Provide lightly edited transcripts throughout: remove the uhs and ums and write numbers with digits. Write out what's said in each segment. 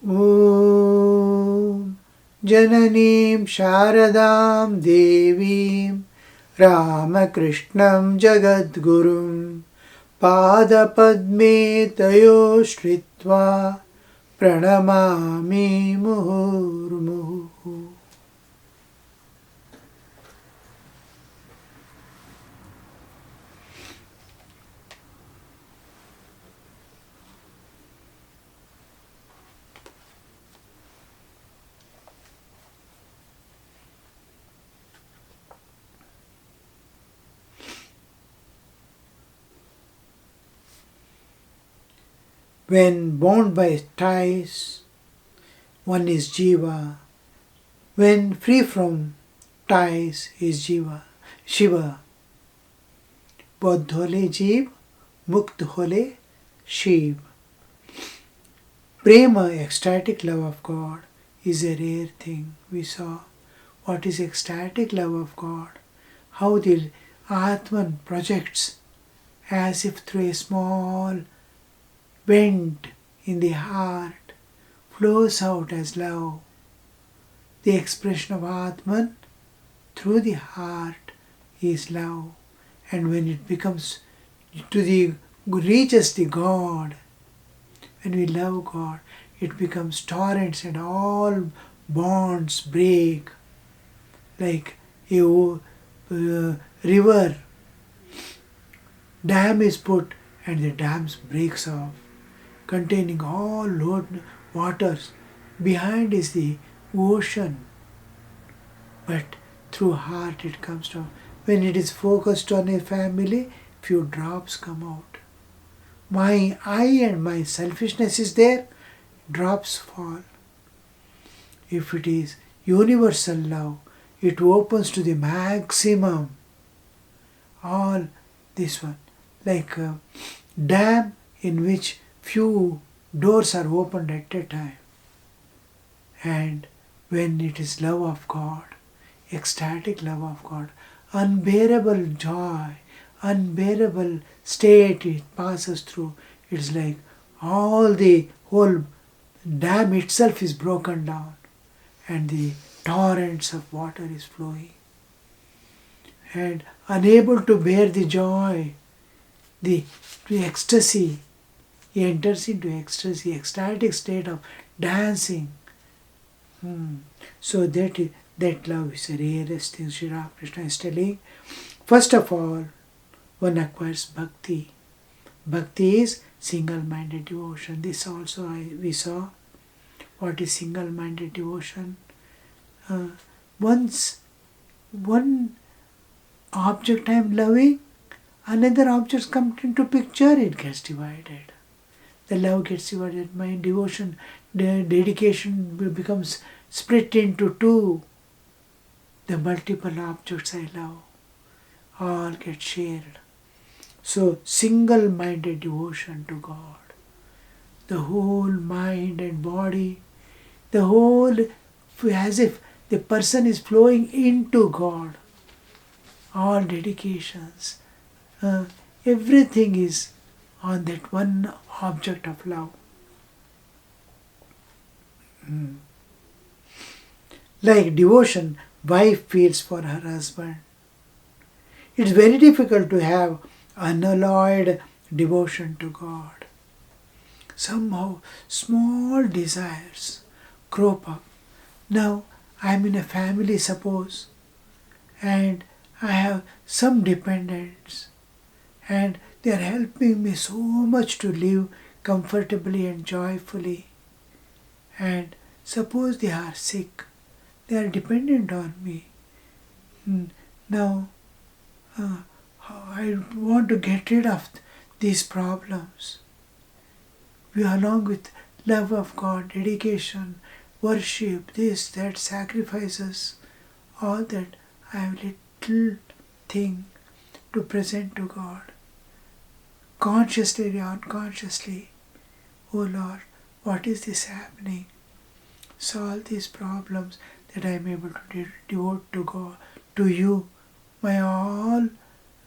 Om Jananim Sharadam Devim Ramakrishnam Jagadgurum Padapadme Tayo Shritva Pranamami Muhurmuhu. When bound by ties, one is Jiva. When free from ties is Jiva, Shiva. Bodh hole Jeev, Mukt hole Shiv. Prema, ecstatic love of God, is a rare thing. We saw what is ecstatic love of God, how the Atman projects as if through a small vent in the heart, flows out as love. The expression of Atman through the heart is love, and when it becomes reaches the God, when we love God, it becomes torrents and all bonds break, like a river dam is put and the dam breaks off, containing all waters. Behind is the ocean, but through heart it comes down. When it is focused on a family, few drops come out. My I and my selfishness is there, drops fall. If it is universal love, it opens to the maximum. All this one, like a dam in which few doors are opened at a time. And when it is love of God, ecstatic love of God, unbearable joy, unbearable state it passes through, it's like all the whole dam itself is broken down and the torrents of water is flowing. And unable to bear the joy, the ecstasy, he enters into ecstasy, ecstatic state of dancing. So that love is the rarest thing Sri Ramakrishna is telling. First of all, one acquires bhakti. Bhakti is single-minded devotion. This also we saw. What is single-minded devotion? Once one object I am loving, another object comes into picture, it gets divided. The love gets divided. My devotion, the dedication becomes split into two. The multiple objects I love all get shared. So single-minded devotion to God. The whole mind and body, the whole, as if the person is flowing into God. All dedications, everything is on that one object of love. Like devotion, wife feels for her husband. It's very difficult to have unalloyed devotion to God. Somehow small desires crop up. Now I am in a family, suppose, and I have some dependents, and they are helping me so much to live comfortably and joyfully. And suppose they are sick, they are dependent on me. Now, I want to get rid of these problems. We, along with love of God, dedication, worship, this, that, sacrifices, all that, I have little thing to present to God. Consciously or unconsciously, oh Lord, what is this happening? Solve these problems that I am able to devote to God, to you, my all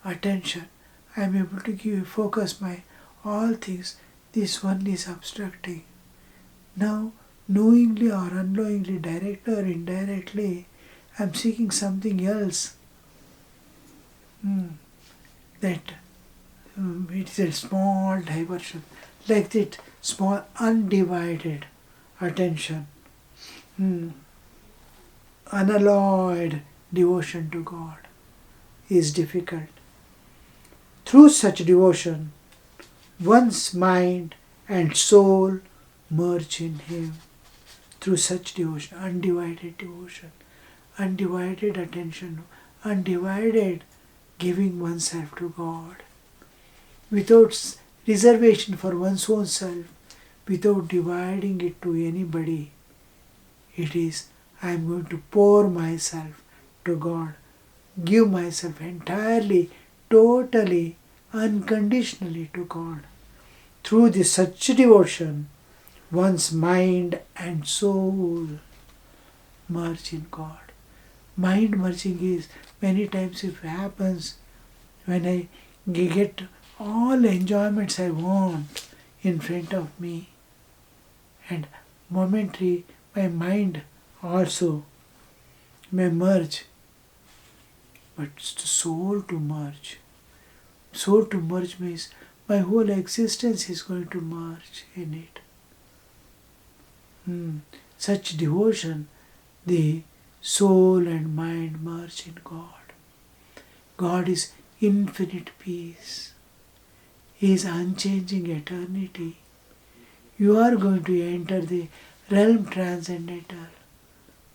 attention. I am able to focus my all things. This one is obstructing. Now knowingly or unknowingly, directly or indirectly, I'm seeking something else. That it is a small diversion, like that small undivided attention, unalloyed devotion to God is difficult. Through such devotion, one's mind and soul merge in Him. Through such devotion, undivided attention, undivided giving oneself to God, without reservation for one's own self, without dividing it to anybody. It is, I am going to pour myself to God, give myself entirely, totally, unconditionally to God. Through this such devotion, one's mind and soul merge in God. Mind merging is many times it happens when I get all enjoyments I want in front of me, and momentary my mind also may merge, but it's the soul to merge. Soul to merge means my whole existence is going to merge in it. Such devotion, the soul and mind merge in God. God is infinite peace. He is unchanging eternity. You are going to enter the realm transcendental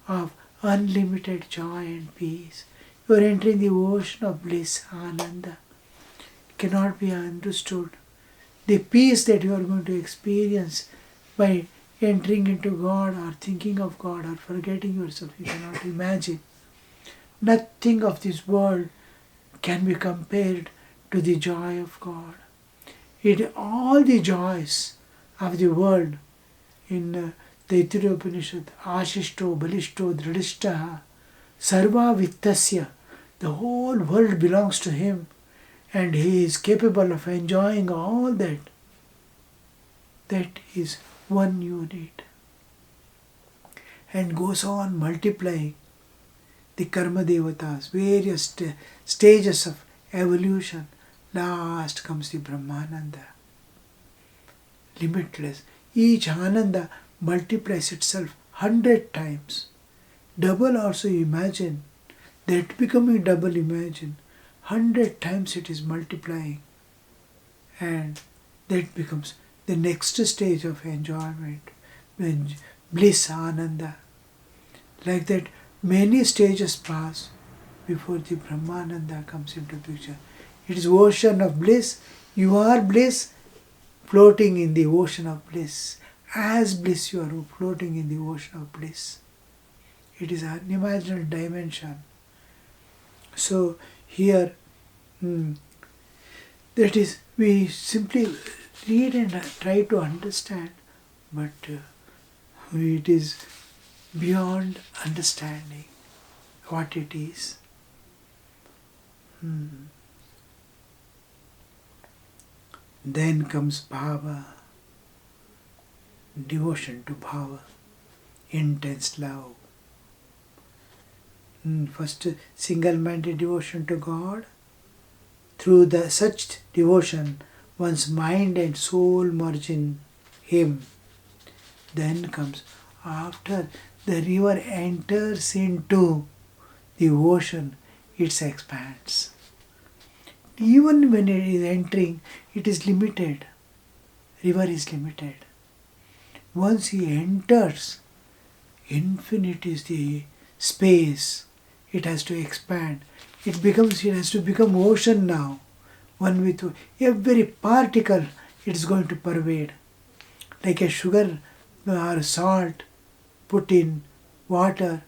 of unlimited joy and peace. You are entering the ocean of bliss, Ananda. It cannot be understood. The peace that you are going to experience by entering into God or thinking of God or forgetting yourself, you cannot imagine. Nothing of this world can be compared to the joy of God. All the joys of the world in the Taittiriya Upanishad, Ashishto, Balishto, Dridishta, Sarva Vittasya, the whole world belongs to him and he is capable of enjoying all that. That is one unit and goes on multiplying the karma devatas, various stages of evolution. Last comes the Brahmananda, limitless. Each Ananda multiplies itself 100 times. Double also imagine, that becoming double imagine, 100 times it is multiplying, and that becomes the next stage of enjoyment, bliss, Ananda. Like that, many stages pass before the Brahmananda comes into picture. It is ocean of bliss. You are bliss, floating in the ocean of bliss. As bliss, you are floating in the ocean of bliss. It is an unimaginable dimension. So here, that is, we simply read and try to understand, but it is beyond understanding what it is. Then comes bhava, devotion to bhava, intense love. First, single-minded devotion to God. Through such devotion, one's mind and soul merge in Him. Then comes, after the river enters into the ocean, it expands. Even when it is entering, it is limited. River is limited. Once he enters, infinite is the space. It has to expand. It has to become ocean now. One with every particle it is going to pervade. Like a sugar or salt put in water,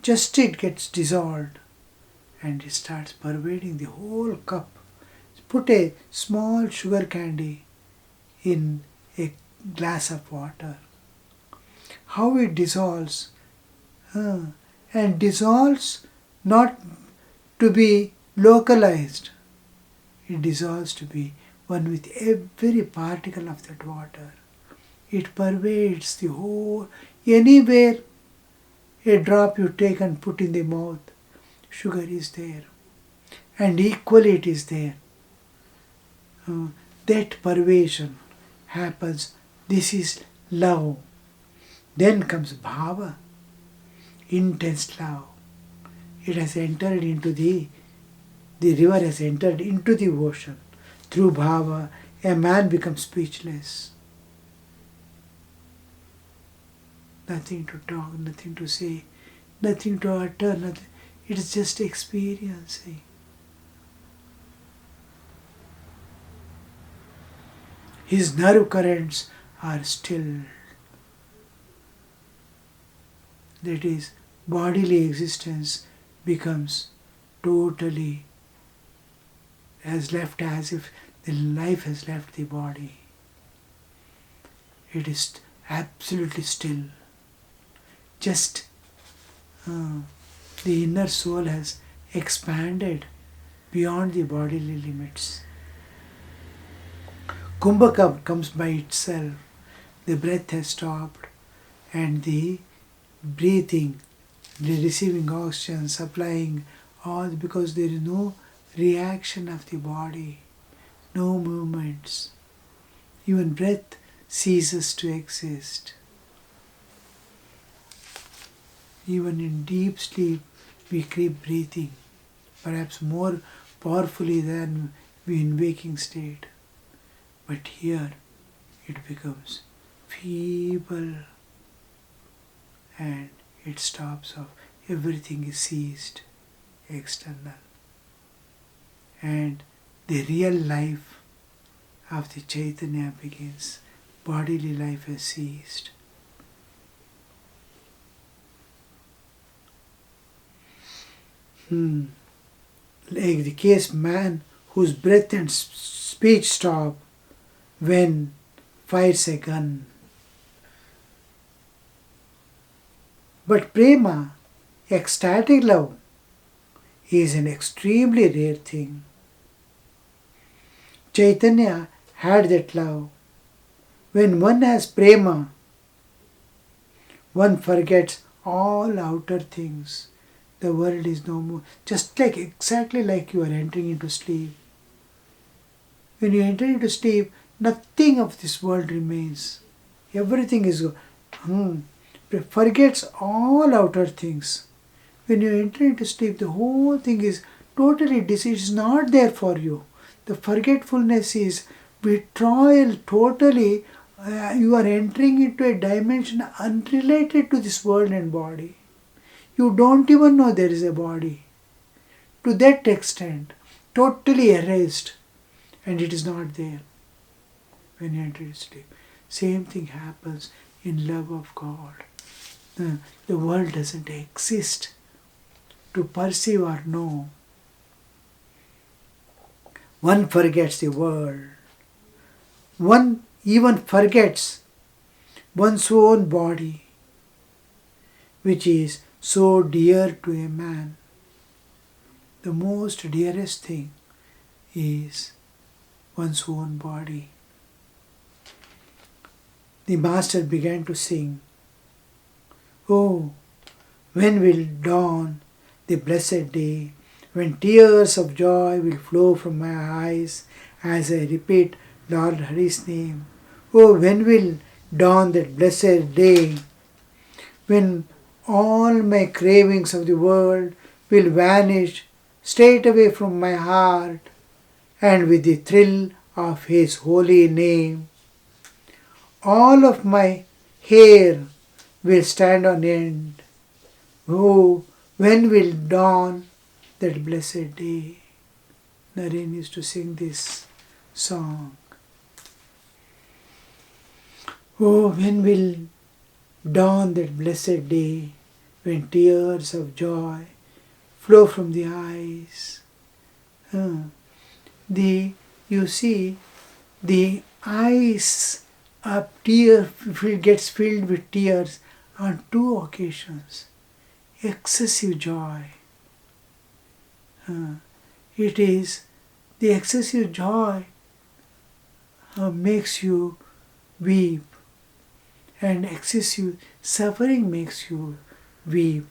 just it gets dissolved and it starts pervading the whole cup. Put a small sugar candy in a glass of water. How it dissolves. And dissolves not to be localized. It dissolves to be one with every particle of that water. It pervades the whole, anywhere a drop you take and put in the mouth, sugar is there. And equally it is there. That pervasion happens. This is love. Then comes bhava, intense love. It has entered into the river has entered into the ocean. Through bhava, a man becomes speechless. Nothing to talk, nothing to say, nothing to utter, nothing. It is just experiencing. His nerve currents are still. That is, bodily existence becomes totally as if the life has left the body. It is absolutely still. Just the inner soul has expanded beyond the bodily limits. Kumbhaka comes by itself. The breath has stopped and the breathing, the receiving oxygen, supplying all, because there is no reaction of the body, no movements. Even breath ceases to exist. Even in deep sleep, we keep breathing, perhaps more powerfully than we in waking state. But here, it becomes feeble and it stops off. Everything is ceased, external. And the real life of the Chaitanya begins. Bodily life has ceased. Like the case man whose breath and speech stop when fires a gun. But prema, ecstatic love, is an extremely rare thing. Chaitanya had that love. When one has prema, one forgets all outer things. The world is no more. Just like exactly like you are entering into sleep. When you enter into sleep, nothing of this world remains. Everything is forgets all outer things. When you enter into sleep, the whole thing is totally it is not there for you. The forgetfulness is withdrawal totally. You are entering into a dimension unrelated to this world and body. You don't even know there is a body. To that extent, totally erased, and it is not there when you enter sleep. Same thing happens in love of God. The world doesn't exist to perceive or know. One forgets the world. One even forgets one's own body, which is so dear to a man. The most dearest thing is one's own body. The master began to sing, "Oh, when will dawn the blessed day, when tears of joy will flow from my eyes as I repeat Lord Hari's name. Oh, when will dawn that blessed day, when all my cravings of the world will vanish straight away from my heart, and with the thrill of His holy name, all of my hair will stand on end. Oh, when will dawn that blessed day?" Naren used to sing this song. Oh, when will dawn that blessed day, when tears of joy flow from the eyes. You see, the eyes of tear gets filled with tears on two occasions. Excessive joy. It is the excessive joy makes you weep. and excessive suffering makes you weep.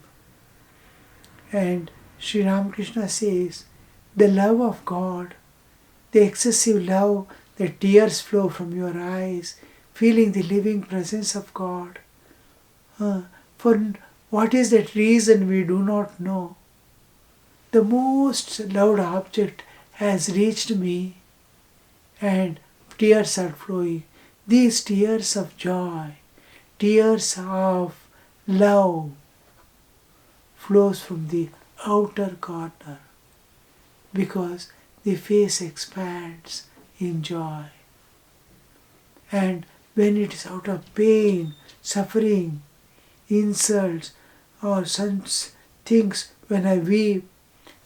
And Sri Ramakrishna says, the love of God, the excessive love, the tears flow from your eyes, feeling the living presence of God. For what is that reason we do not know. The most loved object has reached me and tears are flowing. These tears of joy, tears of love flows from the outer corner because the face expands in joy. And when it is out of pain, suffering, insults or such things, when I weep,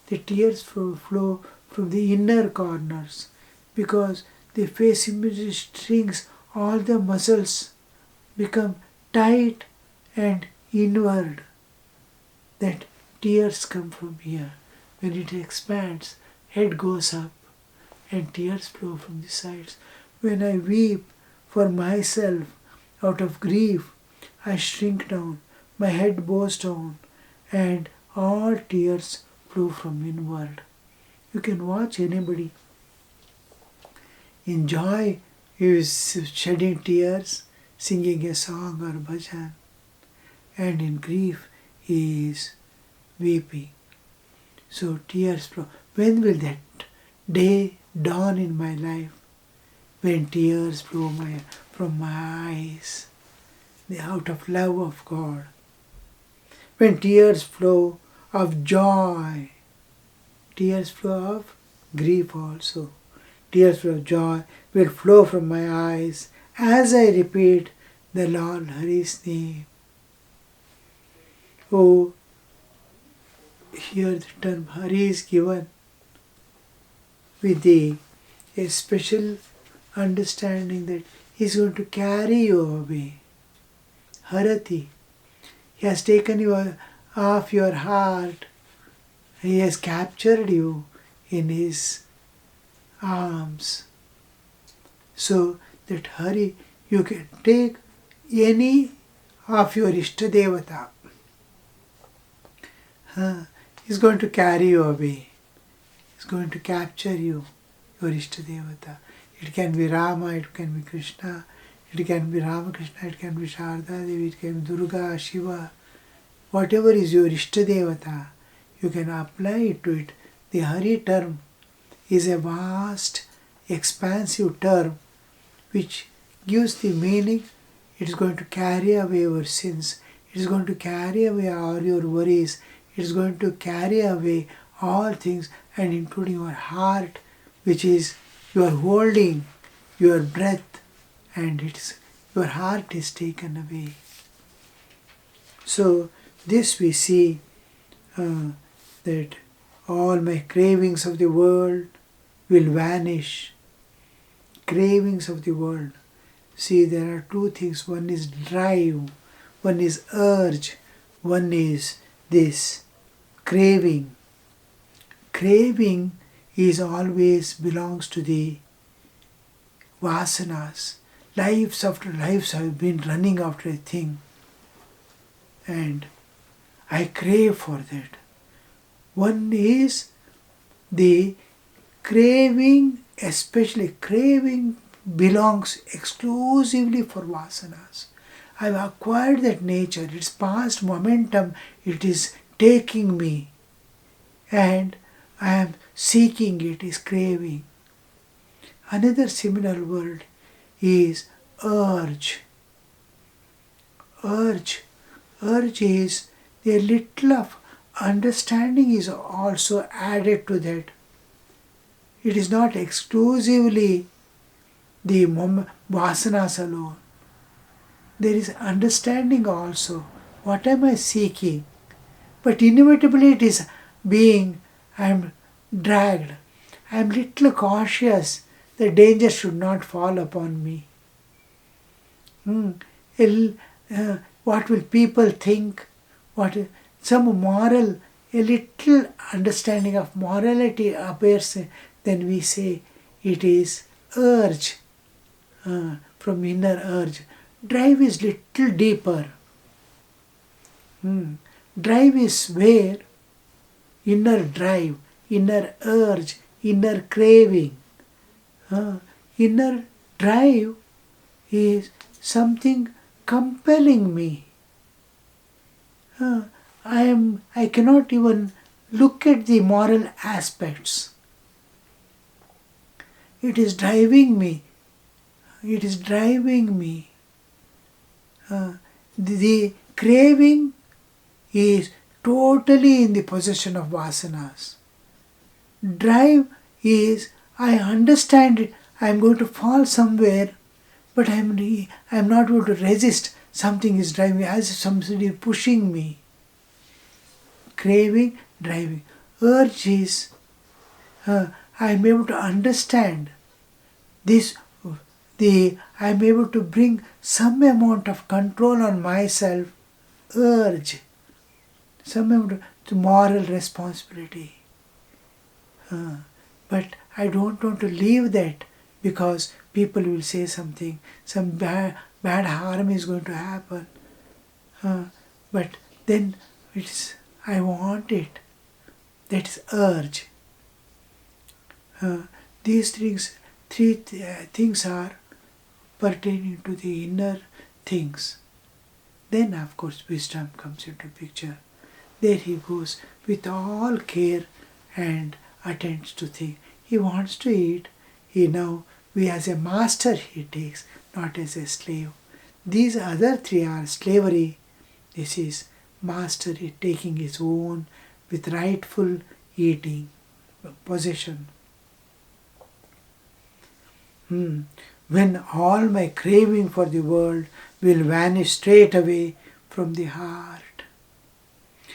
the tears flow from the inner corners because the face immediately shrinks, all the muscles become tight and inward. That tears come from here. When it expands, head goes up and tears flow from the sides. When I weep for myself out of grief, I shrink down, my head bows down, and all tears flow from inward. You can watch anybody. In joy, he is shedding tears, singing a song or bhajan, and in grief, he is weeping. So tears flow. When will that day dawn in my life? When tears flow from my eyes, out of love of God. When tears flow of joy, tears flow of grief also. Tears flow of joy will flow from my eyes as I repeat the Lord Hari's name. Oh, here the term Hari is given with a special understanding that he is going to carry you away. Harati. He has taken you off your heart. He has captured you in his arms. So that Hari, you can take any of your Ishtadevata. He's going to carry you away. He's going to capture you, your Ishtadevata. It can be Rama, it can be Krishna, it can be Ramakrishna, it can be Sharda Devi, it can be Durga, Shiva. Whatever is your Ishtadevata, you can apply it to it. The Hari term is a vast, expansive term which gives the meaning. It is going to carry away your sins. It is going to carry away all your worries. It is going to carry away all things, and including your heart, which is you are holding your breath, and your heart is taken away. So this we see that all my cravings of the world will vanish. Cravings of the world. See, there are two things. One is drive, one is urge, one is this craving. Craving is always belongs to the vasanas. Lives after lives have been running after a thing, and I crave for that. One is the craving, especially craving belongs exclusively for vasanas. I have acquired that nature, its past momentum, it is taking me, and I am seeking it, is craving. Another similar word is urge. Urge. Urge is a little of understanding is also added to that. It is not exclusively the vasanas alone. There is understanding also. What am I seeking? But inevitably it is being, I am dragged. I am little cautious. The danger should not fall upon me. What will people think? Some moral, a little understanding of morality appears, then we say it is urge, from inner urge. Drive is little deeper. Drive is where inner drive, inner urge, inner craving. Inner drive is something compelling me. I cannot even look at the moral aspects. It is driving me. It is driving me. The craving is totally in the possession of vasanas. Drive is, I understand it, I am going to fall somewhere, but I am not able to resist. Something is driving me, as if somebody is pushing me. Craving, driving. Urge is, I am able to understand this. I am able to bring some amount of control on myself. Urge, some amount of moral responsibility. But I don't want to leave that because people will say something, some bad harm is going to happen. But then I want it. That is urge. These three things are pertaining to the inner things. Then of course wisdom comes into picture. There he goes with all care and attends to things. He wants to eat. We as a master he takes, not as a slave. These other three are slavery. This is master taking his own with rightful eating, possession. When all my craving for the world will vanish straight away from the heart.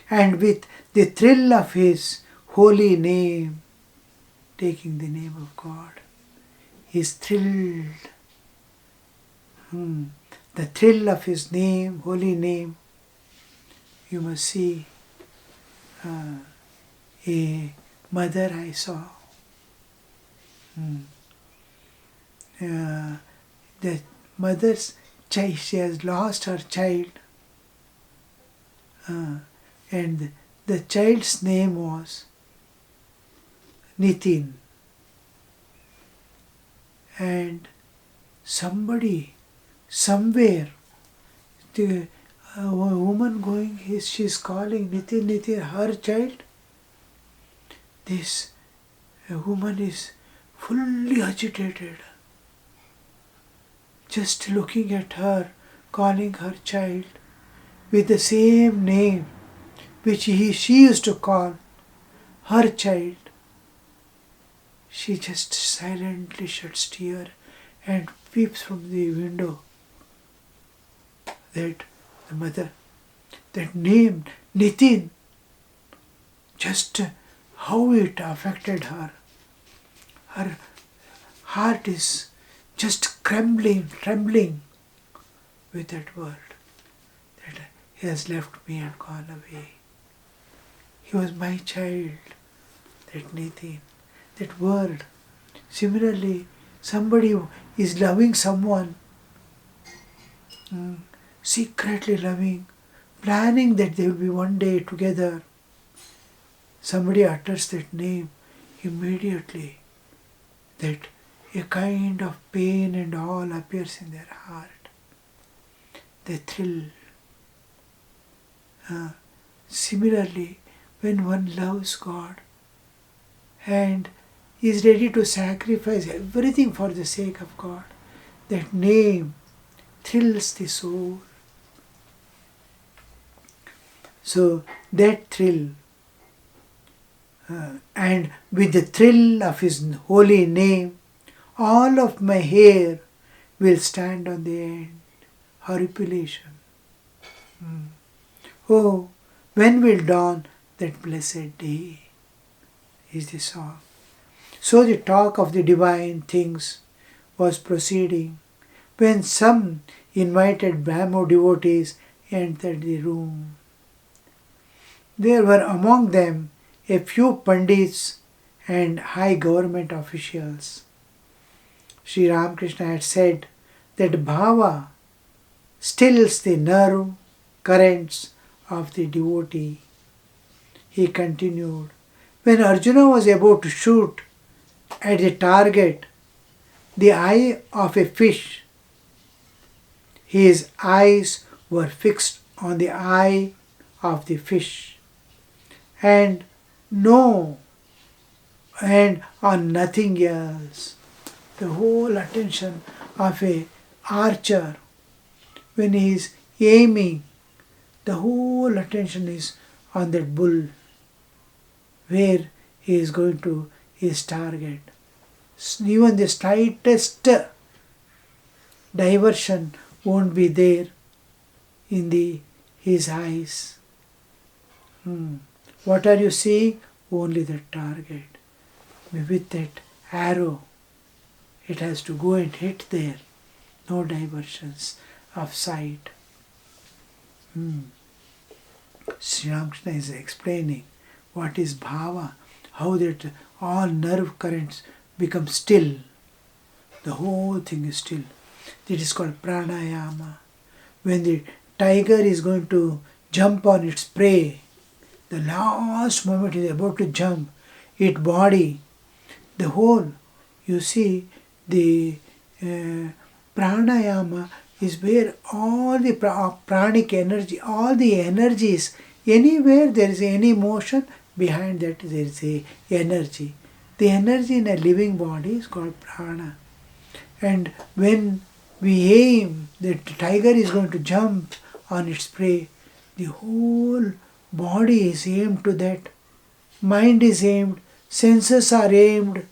And with the thrill of his holy name, taking the name of God, he is thrilled. The thrill of his name, holy name. You must see a mother I saw. The mother's child, she has lost her child, and the child's name was Nitin. And somebody, somewhere, the woman going, she's calling Nitin, her child. This woman is fully agitated, just looking at her, calling her child with the same name which she used to call her child. She just silently sheds tears and peeps from the window. That the mother, that name Nitin, just how it affected her. Her heart is just trembling with that word, that he has left me and gone away. He was my child, that Nitin, that word. Similarly, somebody is loving someone, secretly loving, planning that they will be one day together. Somebody utters that name, immediately that a kind of pain and all appears in their heart. They thrill. Similarly, when one loves God and is ready to sacrifice everything for the sake of God, that name thrills the soul. So that thrill, and with the thrill of his holy name, all of my hair will stand on the end. Horripilation. Oh, when will dawn that blessed day? Is the song. So the talk of the divine things was proceeding when some invited Brahmo devotees entered the room. There were among them a few pandits and high government officials. Sri Ramakrishna had said that bhava, stills the nerve currents of the devotee. He continued, when Arjuna was about to shoot at the target, the eye of a fish, his eyes were fixed on the eye of the fish and no and on nothing else. The whole attention of a archer when he is aiming, the whole attention is on that bull where he is going to his target. Even the slightest diversion won't be there in his eyes. What are you seeing? Only the target. With that arrow, it has to go and hit there. No diversions of sight. Sri Ramakrishna is explaining what is bhava, how that all nerve currents become still. The whole thing is still. It is called pranayama. When the tiger is going to jump on its prey, the last moment is about to jump, its body, the whole, you see, the pranayama is where all the pranic energy, all the energies, anywhere there is any motion, behind that there is a energy. The energy in a living body is called prana. And when we aim, the tiger is going to jump on its prey, the whole body is aimed to that. Mind is aimed, senses are aimed,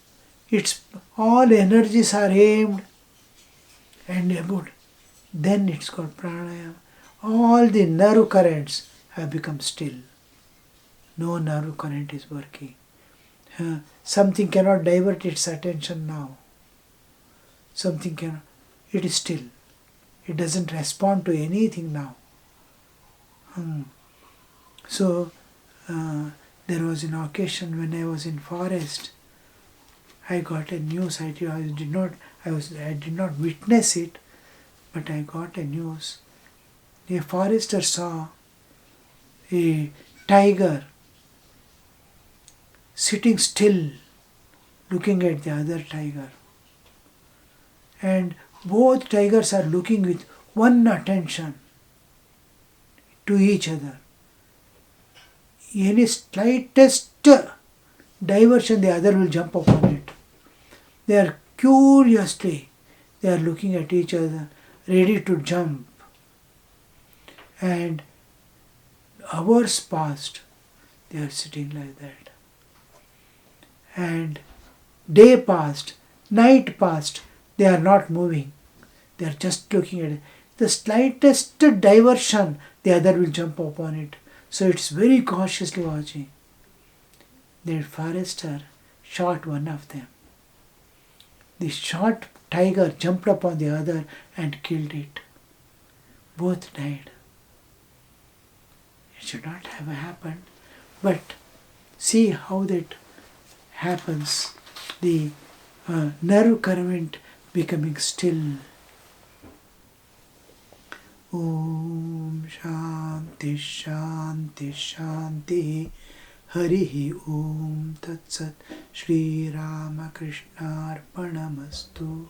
its all energies are aimed, and about then it's called pranayama. All the nerve currents have become still. No nerve current is working. Something cannot divert its attention now. Something cannot. It is still. It doesn't respond to anything now. So there was an occasion when I was in forest. I got a news. I did not witness it, but I got a news. A forester saw a tiger sitting still, looking at the other tiger. And both tigers are looking with one attention to each other. Any slightest diversion, the other will jump upon it. They are curiously, they are looking at each other, ready to jump. And hours passed, they are sitting like that. And day passed, night passed, they are not moving. They are just looking at it. The slightest diversion, the other will jump upon it. So it's very cautiously watching. The forester shot one of them. The shot tiger jumped upon the other and killed it. Both died. It should not have happened. But see how that happens. The nerve current becoming still. Om Shanti Shanti Shanti Harihi Om Tat Sat Shri Ramakrishna Arpanamastu.